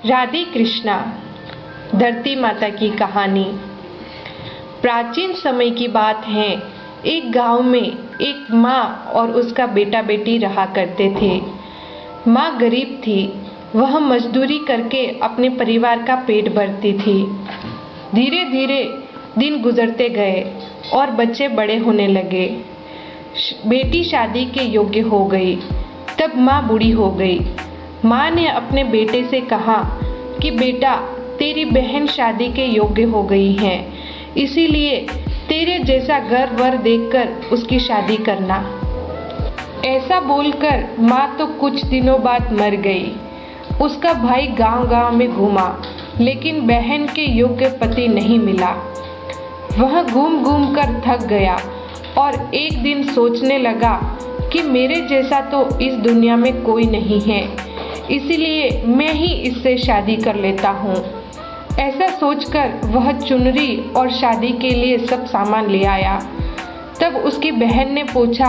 राधे कृष्णा। धरती माता की कहानी। प्राचीन समय की बात है। एक गांव में एक माँ और उसका बेटा बेटी रहा करते थे। माँ गरीब थी। वह मजदूरी करके अपने परिवार का पेट भरती थी। धीरे धीरे दिन गुजरते गए और बच्चे बड़े होने लगे। बेटी शादी के योग्य हो गई। तब माँ बूढ़ी हो गई। माँ ने अपने बेटे से कहा कि बेटा, तेरी बहन शादी के योग्य हो गई है, इसीलिए तेरे जैसा घर वर देखकर उसकी शादी करना। ऐसा बोलकर माँ तो कुछ दिनों बाद मर गई। उसका भाई गांव-गांव में घूमा, लेकिन बहन के योग्य पति नहीं मिला। वह घूम घूम कर थक गया और एक दिन सोचने लगा कि मेरे जैसा तो इस दुनिया में कोई नहीं है, इसीलिए मैं ही इससे शादी कर लेता हूँ। ऐसा सोचकर वह चुनरी और शादी के लिए सब सामान ले आया। तब उसकी बहन ने पूछा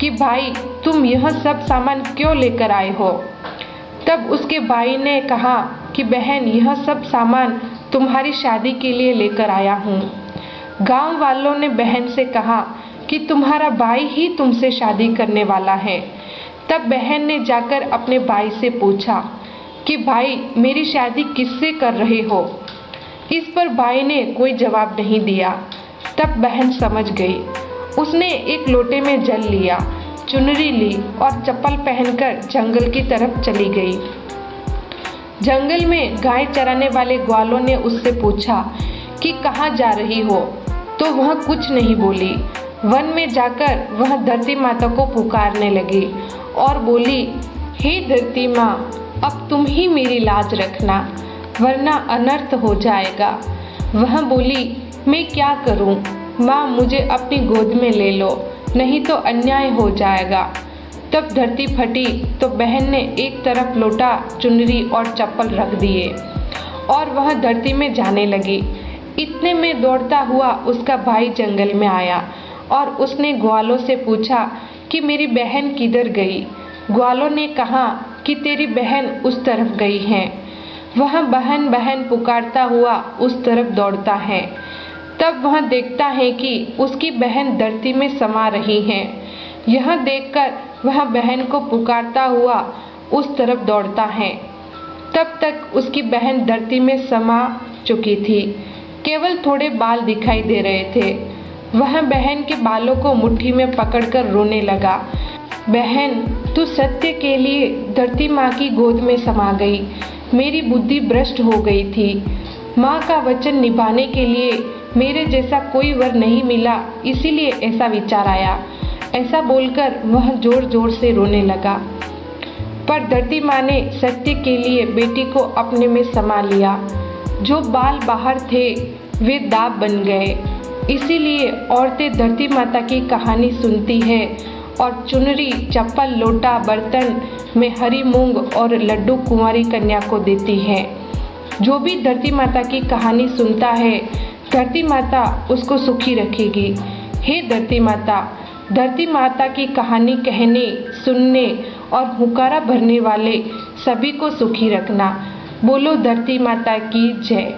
कि भाई, तुम यह सब सामान क्यों लेकर आए हो? तब उसके भाई ने कहा कि बहन, यह सब सामान तुम्हारी शादी के लिए लेकर आया हूँ। गांव वालों ने बहन से कहा कि तुम्हारा भाई ही तुमसे शादी करने वाला है। तब बहन ने जाकर अपने भाई से पूछा कि भाई, मेरी शादी किससे कर रहे हो? इस पर भाई ने कोई जवाब नहीं दिया। तब बहन समझ गई। उसने एक लोटे में जल लिया, चुनरी ली और चप्पल पहनकर जंगल की तरफ चली गई। जंगल में गाय चराने वाले ग्वालों ने उससे पूछा कि कहाँ जा रही हो? तो वह कुछ नहीं बोली। वन में जाकर वह धरती माता को पुकारने लगी और बोली, हे धरती माँ, अब तुम ही मेरी लाज रखना, वरना अनर्थ हो जाएगा। वह बोली, मैं क्या करूं? माँ, मुझे अपनी गोद में ले लो, नहीं तो अन्याय हो जाएगा। तब धरती फटी तो बहन ने एक तरफ लोटा, चुनरी और चप्पल रख दिए और वह धरती में जाने लगी। इतने में दौड़ता हुआ उसका भाई जंगल में आया और उसने ग्वालों से पूछा कि मेरी बहन किधर गई? ग्वालों ने कहा कि तेरी बहन उस तरफ गई है। वह बहन बहन पुकारता हुआ उस तरफ दौड़ता है। तब वह देखता है कि उसकी बहन धरती में समा रही है। यह देखकर वह बहन को पुकारता हुआ उस तरफ दौड़ता है। तब तक उसकी बहन धरती में समा चुकी थी। केवल थोड़े बाल दिखाई दे रहे थे। वह बहन के बालों को मुट्ठी में पकड़कर रोने लगा। बहन, तू सत्य के लिए धरती माँ की गोद में समा गई। मेरी बुद्धि भ्रष्ट हो गई थी। माँ का वचन निभाने के लिए मेरे जैसा कोई वर नहीं मिला, इसीलिए ऐसा विचार आया। ऐसा बोलकर वह जोर जोर से रोने लगा। पर धरती माँ ने सत्य के लिए बेटी को अपने में समा लिया। जो बाल बाहर थे वे दाग बन गए। इसीलिए औरतें धरती माता की कहानी सुनती है और चुनरी, चप्पल, लोटा, बर्तन में हरी मूंग और लड्डू कुंवारी कन्या को देती है। जो भी धरती माता की कहानी सुनता है, धरती माता उसको सुखी रखेगी। हे धरती माता की कहानी कहने, सुनने और हुक्कारा भरने वाले सभी को सुखी रखना। बोलो धरती माता की जय।